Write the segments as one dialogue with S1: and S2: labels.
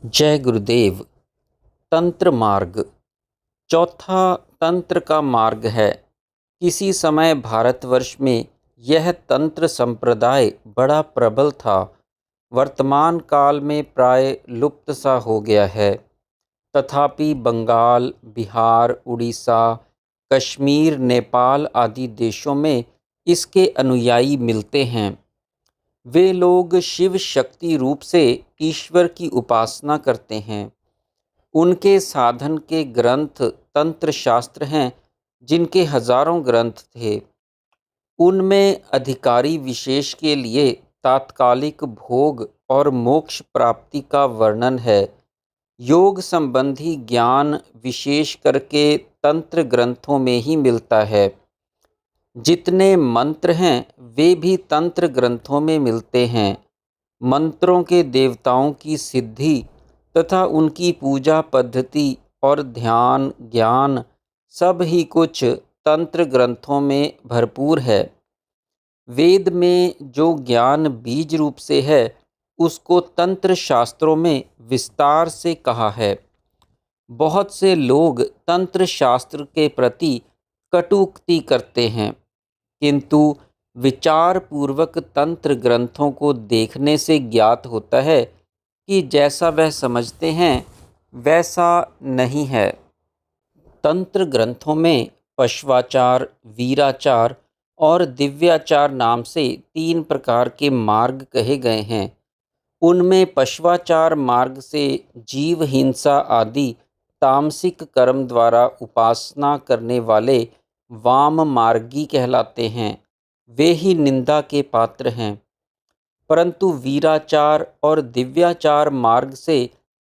S1: जय गुरुदेव। तंत्र मार्ग चौथा तंत्र का मार्ग है। किसी समय भारतवर्ष में यह तंत्र संप्रदाय बड़ा प्रबल था। वर्तमान काल में प्राय लुप्त सा हो गया है। तथापि बंगाल, बिहार, उड़ीसा, कश्मीर, नेपाल आदि देशों में इसके अनुयायी मिलते हैं। वे लोग शिव शक्ति रूप से ईश्वर की उपासना करते हैं। उनके साधन के ग्रंथ तंत्र शास्त्र हैं, जिनके हजारों ग्रंथ थे। उनमें अधिकारी विशेष के लिए तात्कालिक भोग और मोक्ष प्राप्ति का वर्णन है। योग संबंधी ज्ञान विशेष करके तंत्र ग्रंथों में ही मिलता है। जितने मंत्र हैं वे भी तंत्र ग्रंथों में मिलते हैं। मंत्रों के देवताओं की सिद्धि तथा उनकी पूजा पद्धति और ध्यान ज्ञान सब ही कुछ तंत्र ग्रंथों में भरपूर है। वेद में जो ज्ञान बीज रूप से है, उसको तंत्र शास्त्रों में विस्तार से कहा है। बहुत से लोग तंत्र शास्त्र के प्रति कटुक्ति करते हैं, किंतु विचार पूर्वक तंत्र ग्रंथों को देखने से ज्ञात होता है कि जैसा वह समझते हैं वैसा नहीं है। तंत्र ग्रंथों में पश्वाचार, वीराचार और दिव्याचार नाम से 3 प्रकार के मार्ग कहे गए हैं। उनमें पश्वाचार मार्ग से जीव हिंसा आदि तामसिक कर्म द्वारा उपासना करने वाले वाम मार्गी कहलाते हैं। वे ही निंदा के पात्र हैं। परंतु वीराचार और दिव्याचार मार्ग से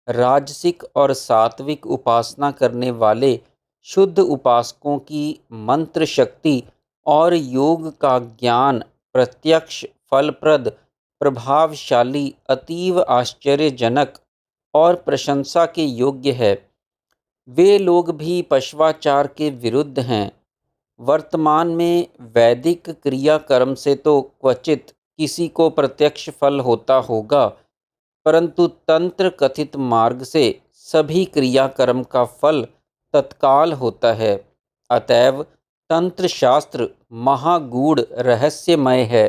S1: राजसिक और सात्विक उपासना करने वाले शुद्ध उपासकों की मंत्र शक्ति और योग का ज्ञान प्रत्यक्ष, फलप्रद, प्रभावशाली, अतीव आश्चर्यजनक और प्रशंसा के योग्य है। वे लोग भी पश्वाचार के विरुद्ध हैं। वर्तमान में वैदिक क्रियाकर्म से तो क्वचित किसी को प्रत्यक्ष फल होता होगा, परंतु तंत्र कथित मार्ग से सभी क्रियाकर्म का फल तत्काल होता है। अतएव तंत्र शास्त्र महागूढ़ रहस्यमय है।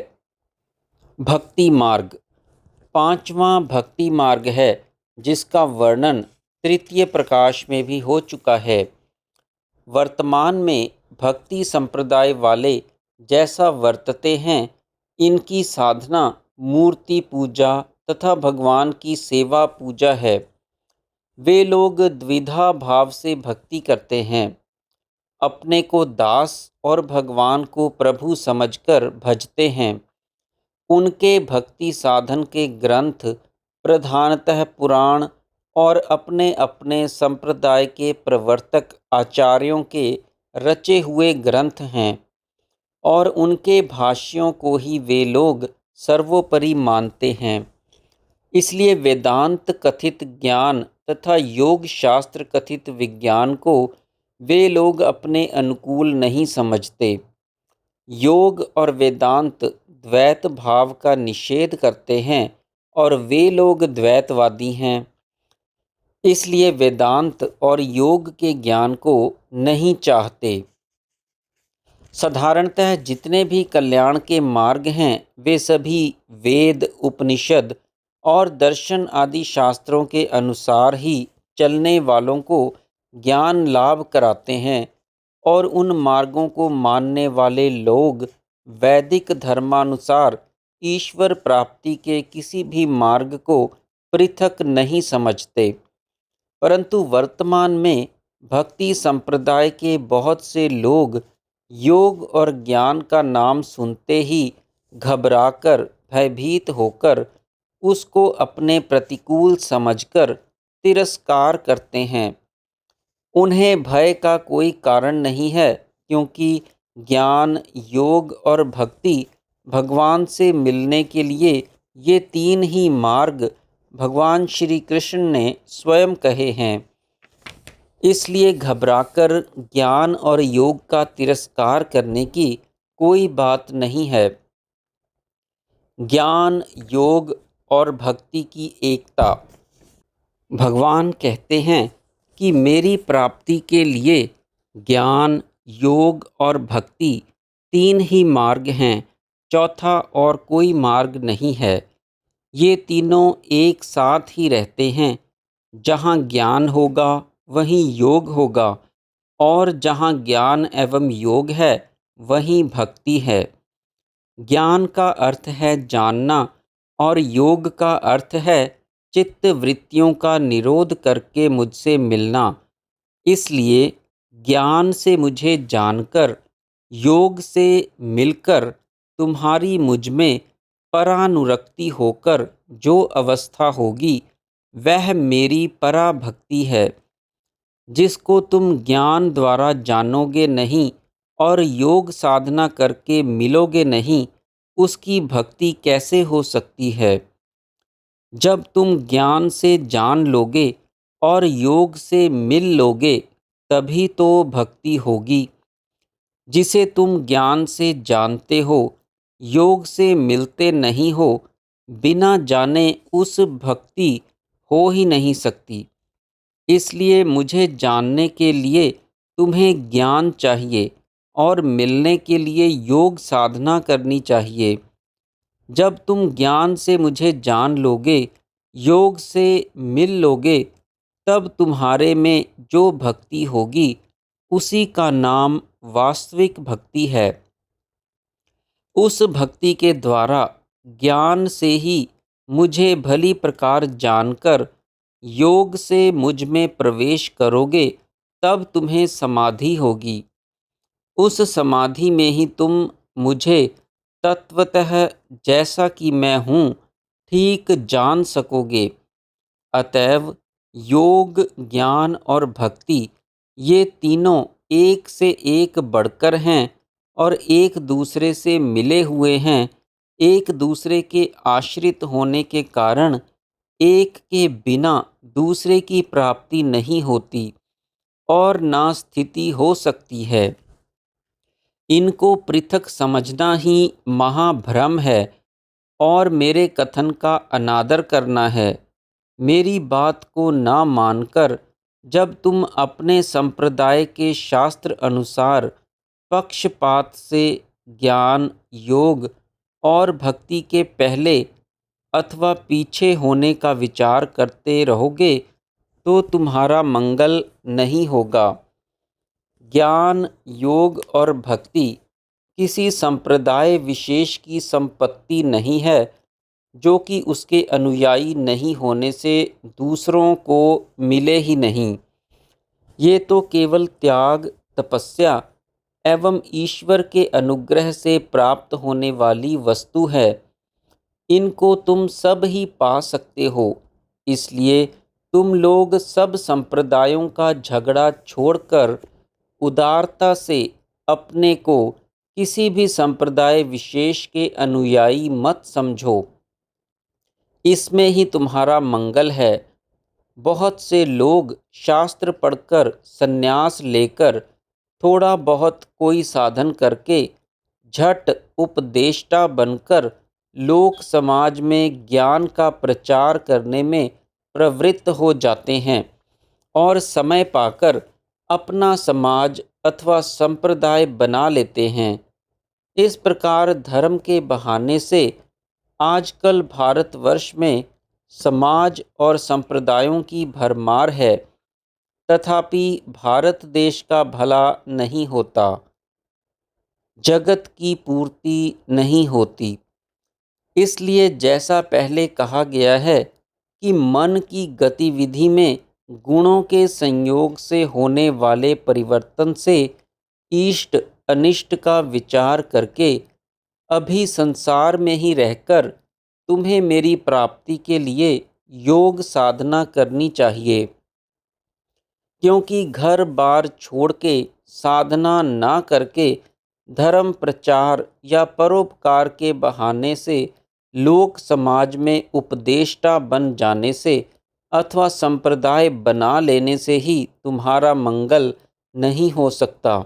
S1: भक्ति मार्ग 5वां भक्ति मार्ग है, जिसका वर्णन तृतीय प्रकाश में भी हो चुका है। वर्तमान में भक्ति संप्रदाय वाले जैसा वर्तते हैं, इनकी साधना मूर्ति पूजा तथा भगवान की सेवा पूजा है। वे लोग द्विधा भाव से भक्ति करते हैं। अपने को दास और भगवान को प्रभु समझकर भजते हैं। उनके भक्ति साधन के ग्रंथ प्रधानतः पुराण और अपने अपने संप्रदाय के प्रवर्तक आचार्यों के रचे हुए ग्रंथ हैं, और उनके भाष्यों को ही वे लोग सर्वोपरि मानते हैं। इसलिए वेदांत कथित ज्ञान तथा योग शास्त्र कथित विज्ञान को वे लोग अपने अनुकूल नहीं समझते। योग और वेदांत द्वैत भाव का निषेध करते हैं, और वे लोग द्वैतवादी हैं। इसलिए वेदांत और योग के ज्ञान को नहीं चाहते। साधारणतः जितने भी कल्याण के मार्ग हैं, वे सभी वेद, उपनिषद और दर्शन आदि शास्त्रों के अनुसार ही चलने वालों को ज्ञान लाभ कराते हैं, और उन मार्गों को मानने वाले लोग वैदिक धर्मानुसार ईश्वर प्राप्ति के किसी भी मार्ग को पृथक नहीं समझते। परंतु वर्तमान में भक्ति संप्रदाय के बहुत से लोग योग और ज्ञान का नाम सुनते ही घबराकर, भयभीत होकर उसको अपने प्रतिकूल समझकर तिरस्कार करते हैं। उन्हें भय का कोई कारण नहीं है, क्योंकि ज्ञान, योग और भक्ति भगवान से मिलने के लिए ये 3 ही मार्ग भगवान श्री कृष्ण ने स्वयं कहे हैं। इसलिए घबराकर ज्ञान और योग का तिरस्कार करने की कोई बात नहीं है। ज्ञान, योग और भक्ति की एकता भगवान कहते हैं कि मेरी प्राप्ति के लिए ज्ञान, योग और भक्ति तीन ही मार्ग हैं, चौथा और कोई मार्ग नहीं है। ये तीनों एक साथ ही रहते हैं। जहाँ ज्ञान होगा वहीं योग होगा, और जहाँ ज्ञान एवं योग है वहीं भक्ति है। ज्ञान का अर्थ है जानना, और योग का अर्थ है चित्त वृत्तियों का निरोध करके मुझसे मिलना। इसलिए ज्ञान से मुझे जानकर, योग से मिलकर तुम्हारी मुझ में परानुरक्ति होकर जो अवस्था होगी वह मेरी पराभक्ति है। जिसको तुम ज्ञान द्वारा जानोगे नहीं और योग साधना करके मिलोगे नहीं, उसकी भक्ति कैसे हो सकती है। जब तुम ज्ञान से जान लोगे और योग से मिल लोगे, तभी तो भक्ति होगी। जिसे तुम ज्ञान से जानते हो, योग से मिलते नहीं हो, बिना जाने उस भक्ति हो ही नहीं सकती। इसलिए मुझे जानने के लिए तुम्हें ज्ञान चाहिए और मिलने के लिए योग साधना करनी चाहिए। जब तुम ज्ञान से मुझे जान लोगे, योग से मिल लोगे, तब तुम्हारे में जो भक्ति होगी उसी का नाम वास्तविक भक्ति है। उस भक्ति के द्वारा ज्ञान से ही मुझे भली प्रकार जानकर योग से मुझ में प्रवेश करोगे, तब तुम्हें समाधि होगी। उस समाधि में ही तुम मुझे तत्वतः जैसा कि मैं हूँ ठीक जान सकोगे। अतएव योग, ज्ञान और भक्ति ये तीनों एक से एक बढ़कर हैं और एक दूसरे से मिले हुए हैं। एक दूसरे के आश्रित होने के कारण एक के बिना दूसरे की प्राप्ति नहीं होती और ना स्थिति हो सकती है। इनको पृथक समझना ही महाभ्रम है और मेरे कथन का अनादर करना है। मेरी बात को ना मानकर जब तुम अपने संप्रदाय के शास्त्र अनुसार पक्षपात से ज्ञान, योग और भक्ति के पहले अथवा पीछे होने का विचार करते रहोगे, तो तुम्हारा मंगल नहीं होगा। ज्ञान, योग और भक्ति किसी संप्रदाय विशेष की संपत्ति नहीं है, जो कि उसके अनुयायी नहीं होने से दूसरों को मिले ही नहीं। ये तो केवल त्याग, तपस्या एवं ईश्वर के अनुग्रह से प्राप्त होने वाली वस्तु है। इनको तुम सब ही पा सकते हो। इसलिए तुम लोग सब संप्रदायों का झगड़ा छोड़कर उदारता से अपने को किसी भी संप्रदाय विशेष के अनुयायी मत समझो। इसमें ही तुम्हारा मंगल है। बहुत से लोग शास्त्र पढ़कर, संन्यास लेकर, थोड़ा बहुत कोई साधन करके झट उपदेष्टा बनकर लोक समाज में ज्ञान का प्रचार करने में प्रवृत्त हो जाते हैं और समय पाकर अपना समाज अथवा संप्रदाय बना लेते हैं। इस प्रकार धर्म के बहाने से आजकल भारतवर्ष में समाज और संप्रदायों की भरमार है, तथापि भारत देश का भला नहीं होता, जगत की पूर्ति नहीं होती। इसलिए जैसा पहले कहा गया है कि मन की गतिविधि में गुणों के संयोग से होने वाले परिवर्तन से इष्ट अनिष्ट का विचार करके अभी संसार में ही रहकर तुम्हें मेरी प्राप्ति के लिए योग साधना करनी चाहिए। क्योंकि घर बार छोड़ के साधना ना करके धर्म प्रचार या परोपकार के बहाने से लोक समाज में उपदेष्टा बन जाने से अथवा संप्रदाय बना लेने से ही तुम्हारा मंगल नहीं हो सकता।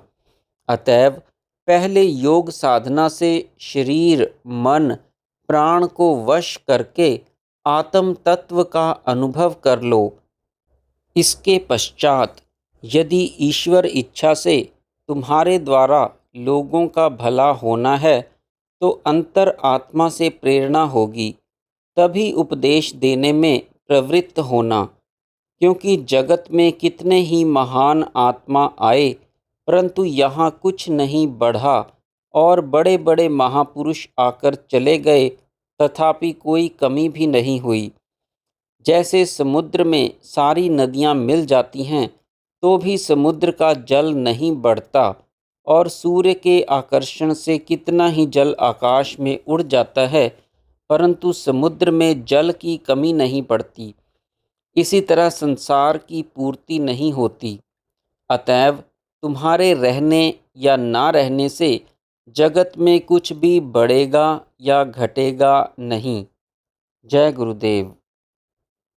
S1: अतएव पहले योग साधना से शरीर, मन, प्राण को वश करके आत्म तत्व का अनुभव कर लो। इसके पश्चात यदि ईश्वर इच्छा से तुम्हारे द्वारा लोगों का भला होना है तो अंतर आत्मा से प्रेरणा होगी, तभी उपदेश देने में प्रवृत्त होना। क्योंकि जगत में कितने ही महान आत्मा आए, परंतु यहाँ कुछ नहीं बढ़ा, और बड़े बड़े महापुरुष आकर चले गए, तथापि कोई कमी भी नहीं हुई। जैसे समुद्र में सारी नदियाँ मिल जाती हैं, तो भी समुद्र का जल नहीं बढ़ता, और सूर्य के आकर्षण से कितना ही जल आकाश में उड़ जाता है, परंतु समुद्र में जल की कमी नहीं पड़ती। इसी तरह संसार की पूर्ति नहीं होती। अतएव तुम्हारे रहने या ना रहने से जगत में कुछ भी बढ़ेगा या घटेगा नहीं। जय गुरुदेव।